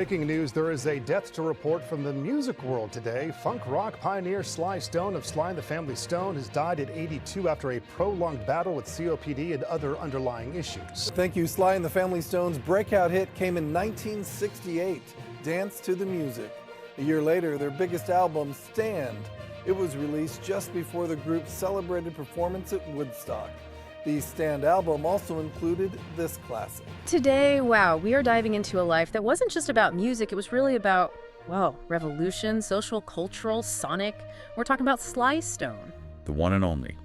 Breaking news, there is a death to report from the music world today. Funk rock pioneer Sly Stone of Sly and the Family Stone has died at 82 after a prolonged battle with COPD and other underlying issues. Thank you. Sly and the Family Stone's breakout hit came in 1968, Dance to the Music. A year later, their biggest album, Stand. It was released just before the group's celebrated performance at Woodstock. The Stand album also included this classic. Today, wow, we are diving into a life that wasn't just about music, it was really about, well, revolution, social, cultural, sonic. We're talking about Sly Stone. The one and only.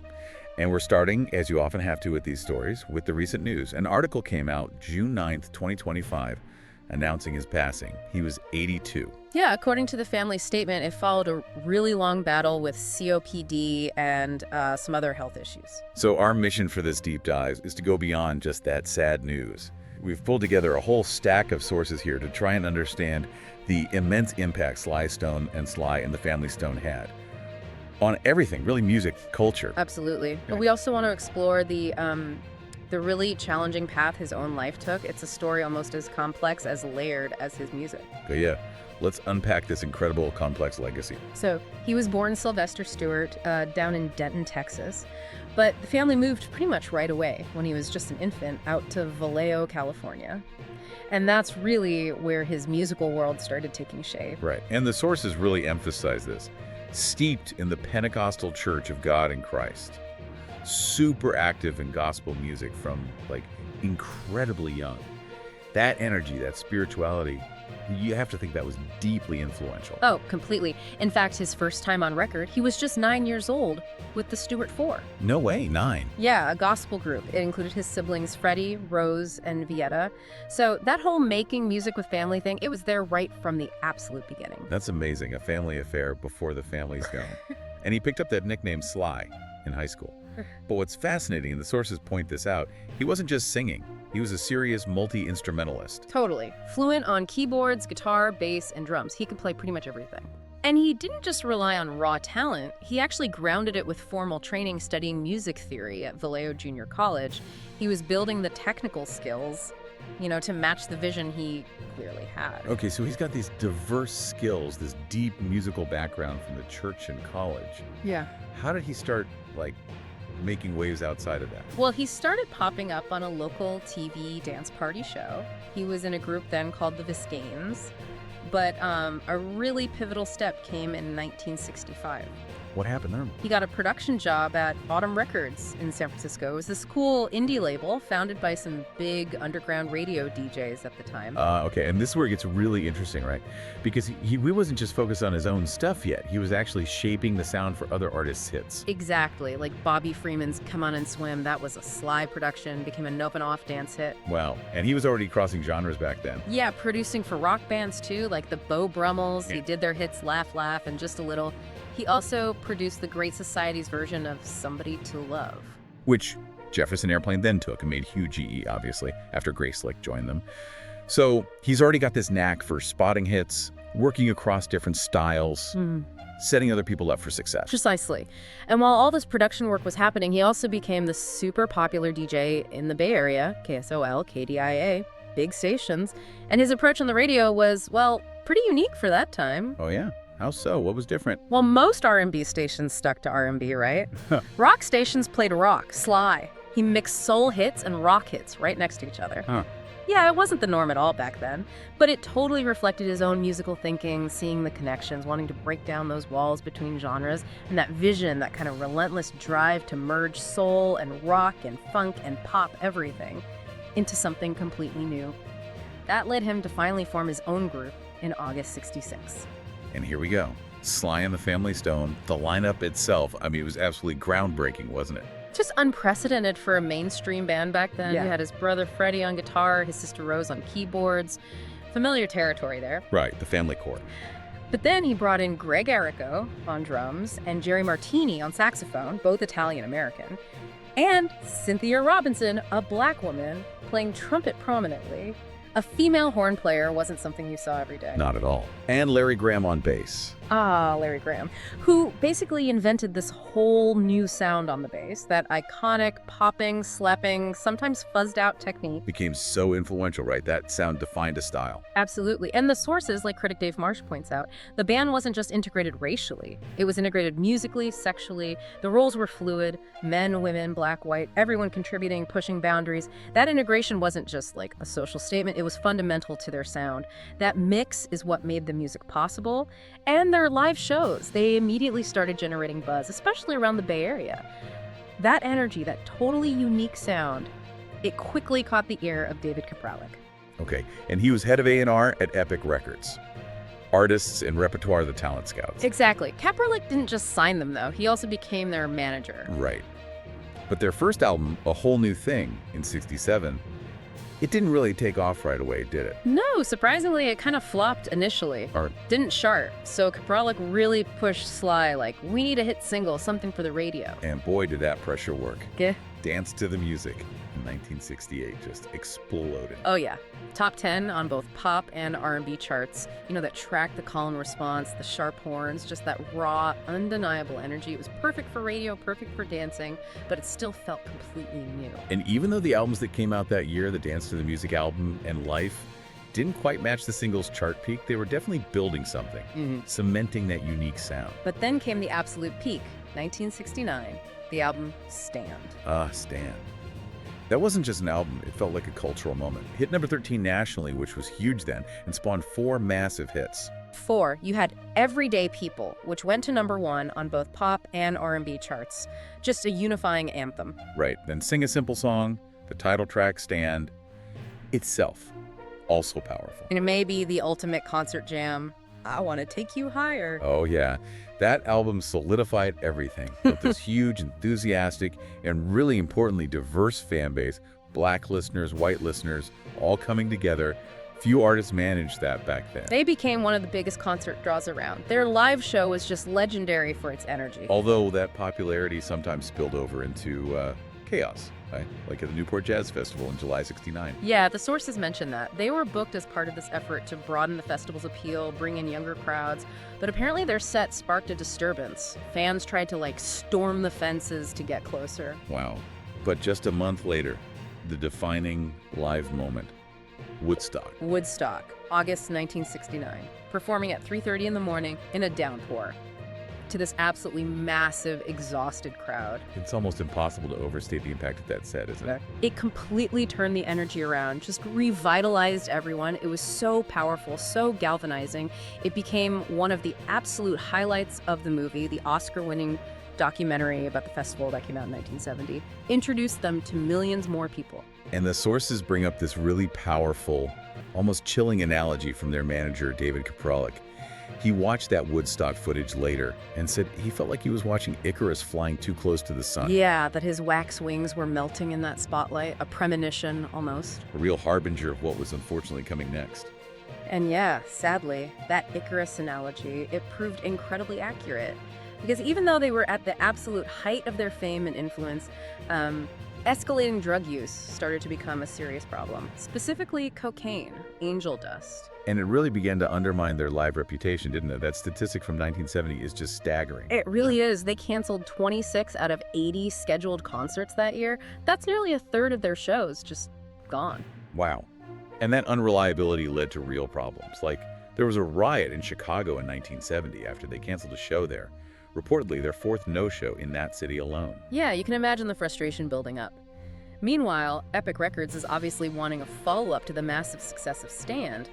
And we're starting, as you often have to with these stories, with the recent news. An article came out June 9th, 2025, announcing his passing. He was 82. Yeah, according to the family statement, it followed a really long battle with COPD and some other health issues. So our mission for this deep dive is to go beyond just that sad news. We've pulled together a whole stack of sources here to try and understand the immense impact Sly Stone and Sly and the Family Stone had on everything, really music, culture. Absolutely. But we also want to explore the really challenging path his own life took. It's a story almost as complex, as layered as his music. Okay, yeah. Let's unpack this incredible, complex legacy. So he was born Sylvester Stewart down in Denton, Texas. But the family moved pretty much right away when he was just an infant out to Vallejo, California. And that's really where his musical world started taking shape. Right. And the sources really emphasize this. Steeped in the Pentecostal Church of God in Christ. Super active in gospel music from, like, incredibly young. That energy, that spirituality, you have to think that was deeply influential. Oh, completely. In fact, his first time on record, he was just 9 years old with the Stewart Four. No way, 9. Yeah, a gospel group. It included his siblings Freddie, Rose, and Vieta. So that whole making music with family thing, it was there right from the absolute beginning. That's amazing, a family affair before the family's gone. And he picked up that nickname Sly in high school. But what's fascinating, and the sources point this out, he wasn't just singing. He was a serious multi-instrumentalist. Totally. Fluent on keyboards, guitar, bass, and drums. He could play pretty much everything. And he didn't just rely on raw talent. He actually grounded it with formal training studying music theory at Vallejo Junior College. He was building the technical skills, to match the vision he clearly had. Okay, so he's got these diverse skills, this deep musical background from the church and college. Yeah. How did he start, making waves outside of that? Well, he started popping up on a local TV dance party show. He was in a group then called the Viscanes, but a really pivotal step came in 1965. What happened there? He got a production job at Autumn Records in San Francisco. It was this cool indie label founded by some big underground radio DJs at the time. Okay, and this is where it gets really interesting, right? Because he wasn't just focused on his own stuff yet. He was actually shaping the sound for other artists' hits. Exactly, like Bobby Freeman's Come On and Swim. That was a Sly production, became a Nope and Off dance hit. Wow, and he was already crossing genres back then. Yeah, producing for rock bands too, like the Beau Brummels. Yeah. He did their hits Laugh Laugh and Just a Little. He also produced the Great Society's version of Somebody to Love, which Jefferson Airplane then took and made huge EE, obviously, after Grace Slick joined them. So he's already got this knack for spotting hits, working across different styles, setting other people up for success. Precisely. And while all this production work was happening, he also became the super popular DJ in the Bay Area, KSOL, KDIA, big stations. And his approach on the radio was, well, pretty unique for that time. Oh, yeah? How so? What was different? Well, most R&B stations stuck to R&B, right? Rock stations played rock, Sly. He mixed soul hits and rock hits right next to each other. Huh. Yeah, it wasn't the norm at all back then, but it totally reflected his own musical thinking, seeing the connections, wanting to break down those walls between genres, and that vision, that kind of relentless drive to merge soul and rock and funk and pop everything into something completely new. That led him to finally form his own group in August '66. And here we go. Sly and the Family Stone, the lineup itself, it was absolutely groundbreaking, wasn't it? Just unprecedented for a mainstream band back then. Yeah. He had his brother Freddie on guitar, his sister Rose on keyboards. Familiar territory there. Right, the family core. But then he brought in Greg Errico on drums and Jerry Martini on saxophone, both Italian-American, and Cynthia Robinson, a black woman, playing trumpet prominently. A female horn player wasn't something you saw every day. Not at all. And Larry Graham on bass. Ah, Larry Graham, who basically invented this whole new sound on the bass, that iconic popping, slapping, sometimes fuzzed out technique. Became so influential, right? That sound defined a style. Absolutely. And the sources, like critic Dave Marsh points out, the band wasn't just integrated racially. It was integrated musically, sexually. The roles were fluid. Men, women, black, white, everyone contributing, pushing boundaries. That integration wasn't just like a social statement. It was fundamental to their sound. That mix is what made the music possible. And their live shows, they immediately started generating buzz, especially around the Bay Area. That energy, that totally unique sound, it quickly caught the ear of David Kapralik. Okay, and he was head of A&R at Epic Records. Artists and repertoire of the talent scouts. Exactly. Kapralik didn't just sign them, though. He also became their manager. Right. But their first album, A Whole New Thing, in '67, it didn't really take off right away, did it? No, surprisingly, it kind of flopped initially. Didn't chart. So Kapralik really pushed Sly, like, we need a hit single, something for the radio. And boy, did that pressure work. Yeah. Dance to the Music in 1968 just exploded. Oh yeah, top 10 on both pop and R&B charts. You know, that track, the call and response, the sharp horns, just that raw, undeniable energy. It was perfect for radio, perfect for dancing, but it still felt completely new. And even though the albums that came out that year, the Dance to the Music album and Life, didn't quite match the singles chart peak, they were definitely building something, cementing that unique sound. But then came the absolute peak, 1969, the album Stand. Stand. That wasn't just an album, it felt like a cultural moment. Hit number 13 nationally, which was huge then, and spawned 4 massive hits. 4, you had Everyday People, which went to number 1 on both pop and R&B charts. Just a unifying anthem. Right, then Sing a Simple Song, the title track Stand, itself, also powerful. And it may be the ultimate concert jam. I want to take you higher. Oh yeah, that album solidified everything. Built this huge, enthusiastic, and really importantly, diverse fan base. Black listeners, white listeners, all coming together. Few artists managed that back then. They became one of the biggest concert draws around. Their live show was just legendary for its energy. Although that popularity sometimes spilled over into chaos, right? Like at the Newport Jazz Festival in July '69. Yeah, the sources mention that. They were booked as part of this effort to broaden the festival's appeal, bring in younger crowds, but apparently their set sparked a disturbance. Fans tried to, like, storm the fences to get closer. Wow. But just a month later, the defining live moment, Woodstock. Woodstock, August 1969, performing at 3:30 in the morning in a downpour to this absolutely massive, exhausted crowd. It's almost impossible to overstate the impact of that set, isn't it? It completely turned the energy around, just revitalized everyone. It was so powerful, so galvanizing. It became one of the absolute highlights of the movie, the Oscar-winning documentary about the festival that came out in 1970. Introduced them to millions more people. And the sources bring up this really powerful, almost chilling analogy from their manager, David Kapralik. He watched that Woodstock footage later and said he felt like he was watching Icarus flying too close to the sun. Yeah, that his wax wings were melting in that spotlight, a premonition almost. A real harbinger of what was unfortunately coming next. And yeah, sadly, that Icarus analogy, it proved incredibly accurate. Because even though they were at the absolute height of their fame and influence, escalating drug use started to become a serious problem. Specifically, cocaine, angel dust. And it really began to undermine their live reputation, didn't it? That statistic from 1970 is just staggering. It really is. They canceled 26 out of 80 scheduled concerts that year. That's nearly a third of their shows just gone. Wow. And that unreliability led to real problems. Like, there was a riot in Chicago in 1970 after they canceled a show there. Reportedly, their 4th no-show in that city alone. Yeah, you can imagine the frustration building up. Meanwhile, Epic Records is obviously wanting a follow-up to the massive success of Stand,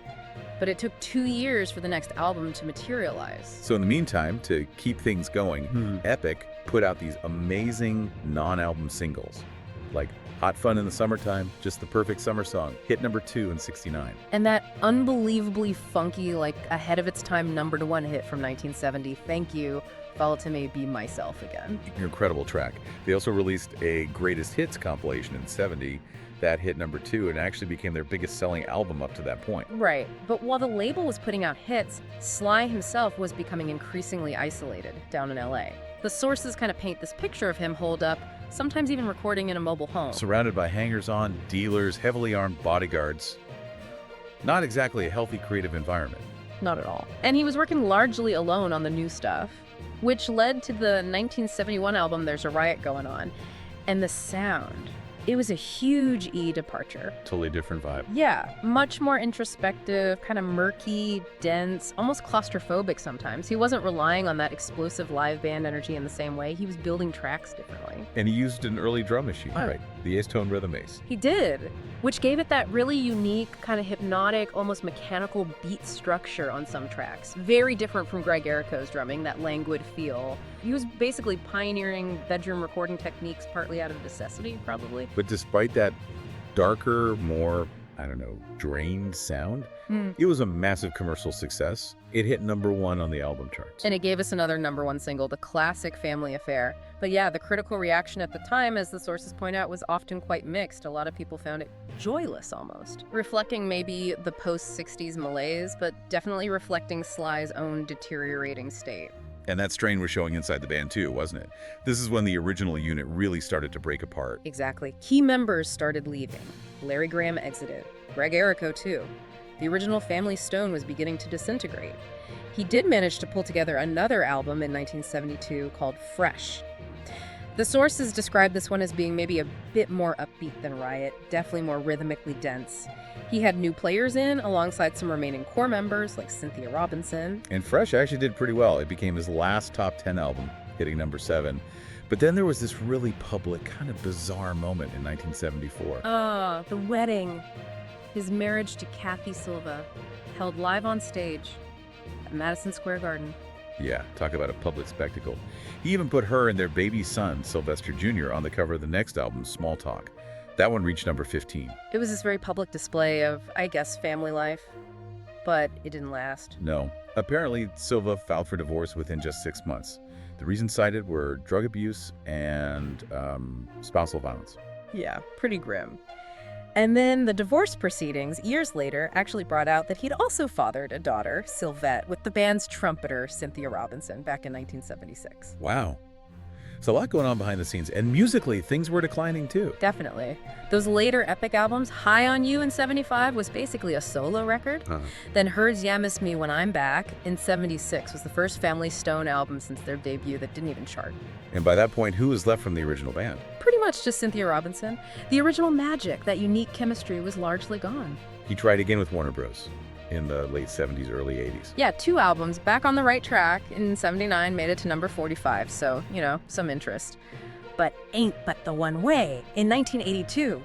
but it took 2 years for the next album to materialize. So in the meantime, to keep things going, Epic put out these amazing non-album singles, like Hot Fun in the Summertime, just the perfect summer song, hit number 2 in '69. And that unbelievably funky, like ahead of its time #1 hit from 1970, Thank You, followed to Me, Be Myself Again. Incredible track. They also released a greatest hits compilation in '70 that hit number 2 and actually became their biggest selling album up to that point. Right, but while the label was putting out hits, Sly himself was becoming increasingly isolated down in LA. The sources kind of paint this picture of him holed up, sometimes even recording in a mobile home. Surrounded by hangers-on, dealers, heavily armed bodyguards. Not exactly a healthy creative environment. Not at all. And he was working largely alone on the new stuff, which led to the 1971 album There's a Riot Going On. And the sound, it was a huge departure. Totally different vibe. Yeah, much more introspective, kind of murky, dense, almost claustrophobic sometimes. He wasn't relying on that explosive live band energy in the same way. He was building tracks differently. And he used an early drum machine, Oh. right? The Ace-tone rhythm ace. He did, which gave it that really unique, kind of hypnotic, almost mechanical beat structure on some tracks. Very different from Greg Errico's drumming, that languid feel. He was basically pioneering bedroom recording techniques, partly out of necessity, probably. But despite that darker, more, I don't know, drained sound, it was a massive commercial success. It hit #1 on the album charts. And it gave us another #1 single, the classic Family Affair. But yeah, the critical reaction at the time, as the sources point out, was often quite mixed. A lot of people found it joyless almost, reflecting maybe the post-60s malaise, but definitely reflecting Sly's own deteriorating state. And that strain was showing inside the band too, wasn't it? This is when the original unit really started to break apart. Exactly. Key members started leaving. Larry Graham exited. Greg Errico, too. The original Family Stone was beginning to disintegrate. He did manage to pull together another album in 1972 called Fresh. The sources describe this one as being maybe a bit more upbeat than Riot, definitely more rhythmically dense. He had new players in, alongside some remaining core members like Cynthia Robinson. And Fresh actually did pretty well. It became his last top 10 album, hitting #7. But then there was this really public, kind of bizarre moment in 1974. Ah, the wedding. His marriage to Kathy Silva, held live on stage at Madison Square Garden. Yeah, talk about a public spectacle. He even put her and their baby son, Sylvester Jr., on the cover of the next album, Small Talk. That one reached #15. It was this very public display of, I guess, family life, but it didn't last. No. Apparently, Silva filed for divorce within just 6 months. The reasons cited were drug abuse and spousal violence. Yeah, pretty grim. And then the divorce proceedings, years later, actually brought out that he'd also fathered a daughter, Sylvette, with the band's trumpeter, Cynthia Robinson, back in 1976. Wow. So a lot going on behind the scenes. And musically, things were declining too. Definitely. Those later epic albums, High on You in 75 was basically a solo record. Then Herd's Ya Miss Me When I'm Back in 76 was the first Family Stone album since their debut that didn't even chart. And by that point, who was left from the original band? Pretty much just Cynthia Robinson. The original magic, that unique chemistry, was largely gone. He tried again with Warner Bros. In the late 70s, early 80s. Yeah, 2 albums, back on the right track. In 79, made it to #45, so, some interest. But Ain't But the One Way in 1982.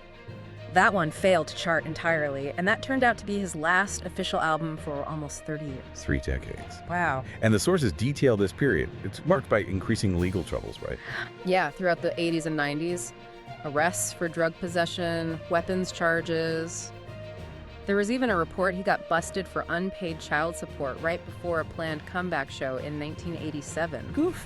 That one failed to chart entirely, and that turned out to be his last official album for almost 30 years. 3 decades. Wow. And the sources detail this period. It's marked by increasing legal troubles, right? Yeah, throughout the 80s and 90s. Arrests for drug possession, weapons charges. There was even a report he got busted for unpaid child support right before a planned comeback show in 1987. Oof.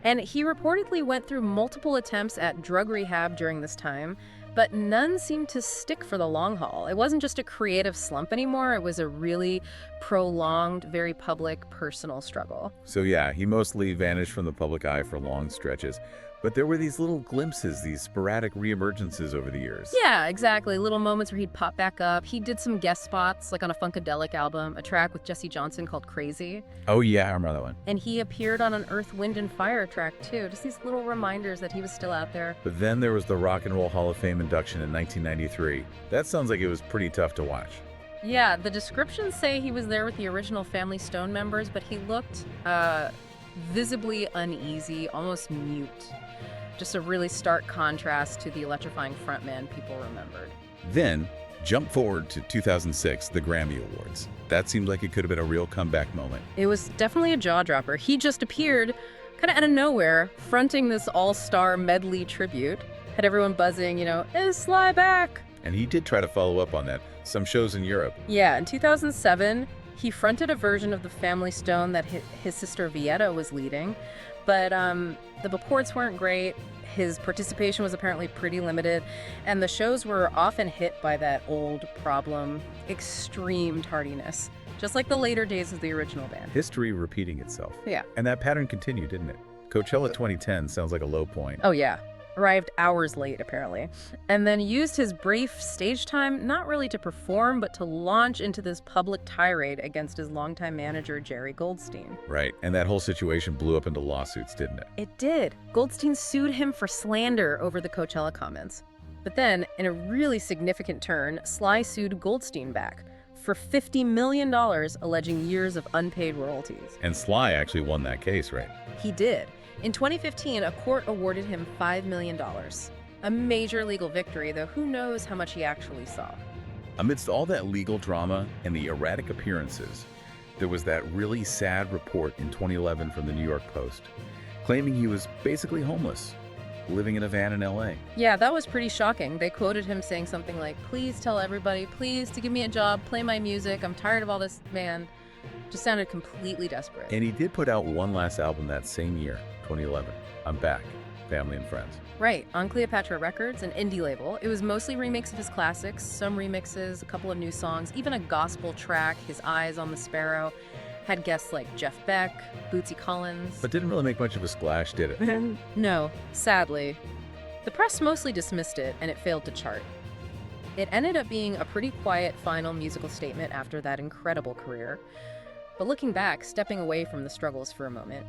And he reportedly went through multiple attempts at drug rehab during this time, but none seemed to stick for the long haul. It wasn't just a creative slump anymore, it was a really prolonged, very public, personal struggle. So yeah, he mostly vanished from the public eye for long stretches. But there were these little glimpses, these sporadic reemergences over the years. Yeah, exactly. Little moments where he'd pop back up. He did some guest spots, like on a Funkadelic album, a track with Jesse Johnson called Crazy. Oh yeah, I remember that one. And he appeared on an Earth, Wind, and Fire track too. Just these little reminders that he was still out there. But then there was the Rock and Roll Hall of Fame induction in 1993. That sounds like it was pretty tough to watch. Yeah, the descriptions say he was there with the original Family Stone members, but he looked visibly uneasy, almost mute. Just a really stark contrast to the electrifying frontman people remembered. Then, jump forward to 2006, the Grammy Awards. That seemed like it could have been a real comeback moment. It was definitely a jaw-dropper. He just appeared kind of out of nowhere, fronting this all-star medley tribute. Had everyone buzzing, is Sly back? And he did try to follow up on that. Some shows in Europe. Yeah, in 2007, he fronted a version of the Family Stone that his sister Vieta was leading. But the reports weren't great. His participation was apparently pretty limited, and the shows were often hit by that old problem, extreme tardiness, just like the later days of the original band. History repeating itself. Yeah. And that pattern continued, didn't it? Coachella 2010 sounds like a low point. Oh, yeah. arrived hours late, apparently, and then used his brief stage time not really to perform, but to launch into this public tirade against his longtime manager, Jerry Goldstein. Right, and that whole situation blew up into lawsuits, didn't it? It did. Goldstein sued him for slander over the Coachella comments. But then, in a really significant turn, Sly sued Goldstein back for $50 million, alleging years of unpaid royalties. And Sly actually won that case, right? He did. In 2015, a court awarded him $5 million. A major legal victory, though who knows how much he actually saw. Amidst all that legal drama and the erratic appearances, there was that really sad report in 2011 from the New York Post, claiming he was basically homeless, living in a van in LA. Yeah, that was pretty shocking. They quoted him saying something like, "Please tell everybody, please, to give me a job, play my music. I'm tired of all this, man." Just sounded completely desperate. And he did put out one last album that same year, 2011. I'm Back, Family and Friends. Right, on Cleopatra Records, an indie label. It was mostly remakes of his classics, some remixes, a couple of new songs, even a gospel track, His Eyes on the Sparrow. Had guests like Jeff Beck, Bootsy Collins. But didn't really make much of a splash, did it? No, sadly. The press mostly dismissed it, and it failed to chart. It ended up being a pretty quiet final musical statement after that incredible career. But looking back, stepping away from the struggles for a moment,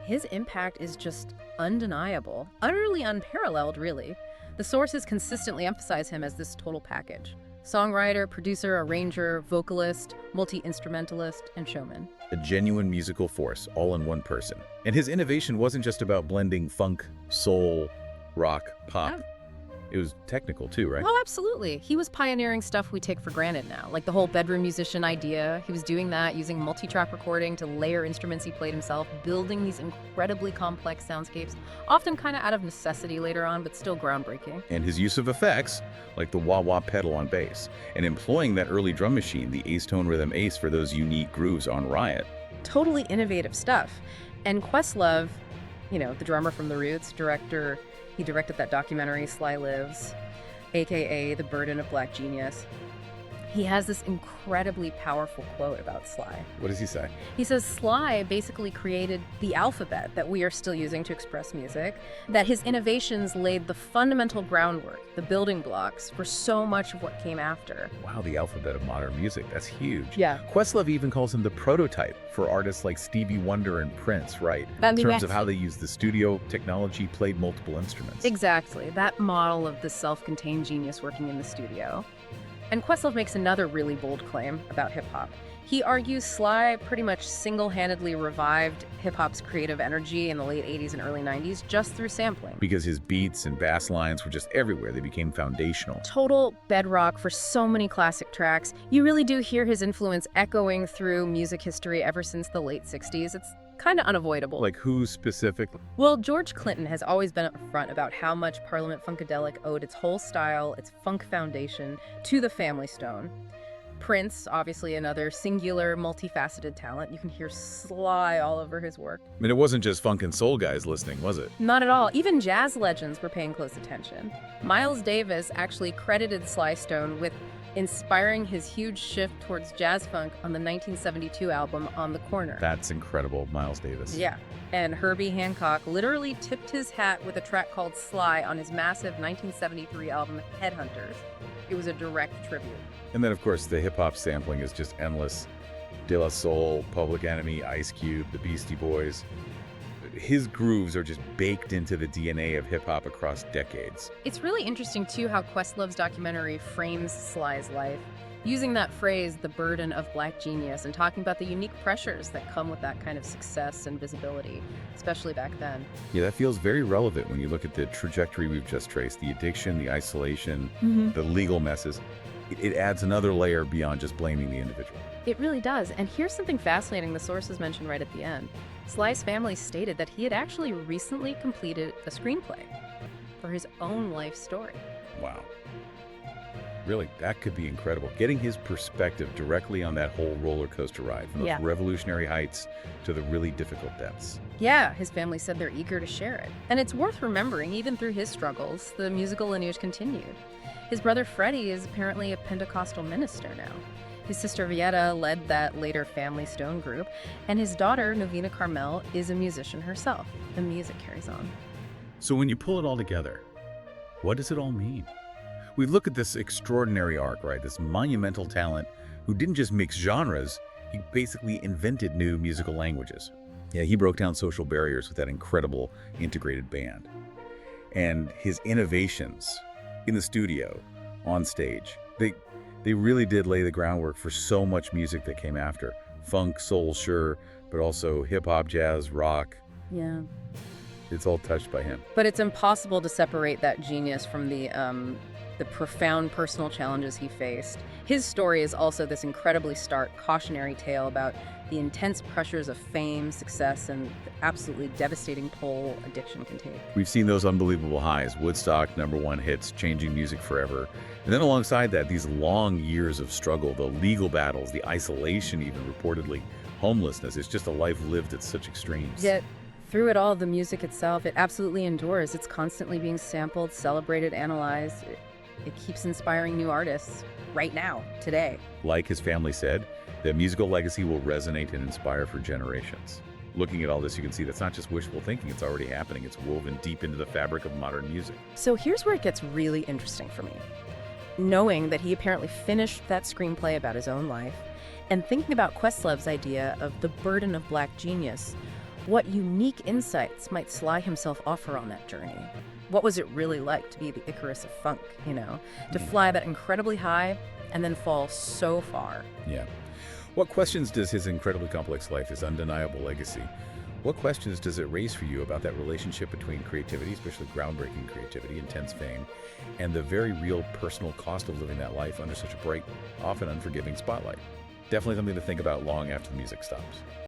his impact is just undeniable, utterly unparalleled, really. The sources consistently emphasize him as this total package. Songwriter, producer, arranger, vocalist, multi-instrumentalist, and showman. A genuine musical force, all in one person. And his innovation wasn't just about blending funk, soul, rock, pop. It was technical too, right? Oh, absolutely. He was pioneering stuff we take for granted now, like the whole bedroom musician idea. He was doing that, using multi-track recording to layer instruments he played himself, building these incredibly complex soundscapes, often kind of out of necessity later on, but still groundbreaking. And his use of effects, like the wah-wah pedal on bass, and employing that early drum machine, the Ace-Tone Rhythm Ace, for those unique grooves on Riot. Totally innovative stuff. And Questlove, the drummer from The Roots, he directed that documentary, Sly Lives, aka The Burden of Black Genius. He has this incredibly powerful quote about Sly. What does he say? He says Sly basically created the alphabet that we are still using to express music, that his innovations laid the fundamental groundwork, the building blocks, for so much of what came after. Wow, the alphabet of modern music. That's huge. Yeah. Questlove even calls him the prototype for artists like Stevie Wonder and Prince, right? In terms of how they used the studio technology, played multiple instruments. Exactly. That model of the self-contained genius working in the studio. And Questlove makes another really bold claim about hip-hop. He argues Sly pretty much single-handedly revived hip-hop's creative energy in the late 80s and early 90s just through sampling. Because his beats and bass lines were just everywhere. They became foundational. Total bedrock for so many classic tracks. You really do hear his influence echoing through music history ever since the late 60s. It's kind of unavoidable. Like who specifically? Well, George Clinton has always been upfront about how much Parliament Funkadelic owed its whole style, its funk foundation, to the Family Stone. Prince, obviously another singular, multifaceted talent. You can hear Sly all over his work. I mean, it wasn't just funk and soul guys listening, was it? Not at all. Even jazz legends were paying close attention. Miles Davis actually credited Sly Stone with inspiring his huge shift towards jazz funk on the 1972 album On the Corner. That's incredible, Miles Davis. Yeah. And Herbie Hancock literally tipped his hat with a track called Sly on his massive 1973 album Headhunters. It was a direct tribute. And then, of course, the hip-hop sampling is just endless. De La Soul, Public Enemy, Ice Cube, the Beastie Boys. His grooves are just baked into the DNA of hip-hop across decades. It's really interesting, too, how Questlove's documentary frames Sly's life, using that phrase, the burden of black genius, and talking about the unique pressures that come with that kind of success and visibility, especially back then. Yeah, that feels very relevant when you look at the trajectory we've just traced, the addiction, the isolation, the legal messes. It adds another layer beyond just blaming the individual. It really does. And here's something fascinating the sources mentioned right at the end. Sly's family stated that he had actually recently completed a screenplay for his own life story. Wow. Really, that could be incredible. Getting his perspective directly on that whole roller coaster ride, from those revolutionary heights to the really difficult depths. Yeah, his family said they're eager to share it. And it's worth remembering, even through his struggles, the musical lineage continued. His brother Freddie is apparently a Pentecostal minister now. His sister Vieta led that later Family Stone group, and his daughter, Novena Carmel, is a musician herself. The music carries on. So when you pull it all together, what does it all mean? We look at this extraordinary arc, right? This monumental talent who didn't just mix genres, he basically invented new musical languages. Yeah, he broke down social barriers with that incredible integrated band. And his innovations in the studio, on stage, they really did lay the groundwork for so much music that came after. Funk, soul, sure, but also hip-hop, jazz, rock. Yeah. It's all touched by him. But it's impossible to separate that genius from the profound personal challenges he faced. His story is also this incredibly stark, cautionary tale about the intense pressures of fame, success, and the absolutely devastating toll addiction can take. We've seen those unbelievable highs, Woodstock, #1 hits, changing music forever. And then alongside that, these long years of struggle, the legal battles, the isolation even, reportedly, homelessness. It's just a life lived at such extremes. Yet, through it all, the music itself, it absolutely endures. It's constantly being sampled, celebrated, analyzed. It keeps inspiring new artists right now, today. Like his family said, the musical legacy will resonate and inspire for generations. Looking at all this, you can see that's not just wishful thinking, it's already happening. It's woven deep into the fabric of modern music. So here's where it gets really interesting for me. Knowing that he apparently finished that screenplay about his own life, and thinking about Questlove's idea of the burden of Black genius, what unique insights might Sly himself offer on that journey? What was it really like to be the Icarus of funk, to fly that incredibly high and then fall so far? Yeah. What questions does his incredibly complex life, his undeniable legacy, what questions does it raise for you about that relationship between creativity, especially groundbreaking creativity, intense fame, and the very real personal cost of living that life under such a bright, often unforgiving spotlight? Definitely something to think about long after the music stops.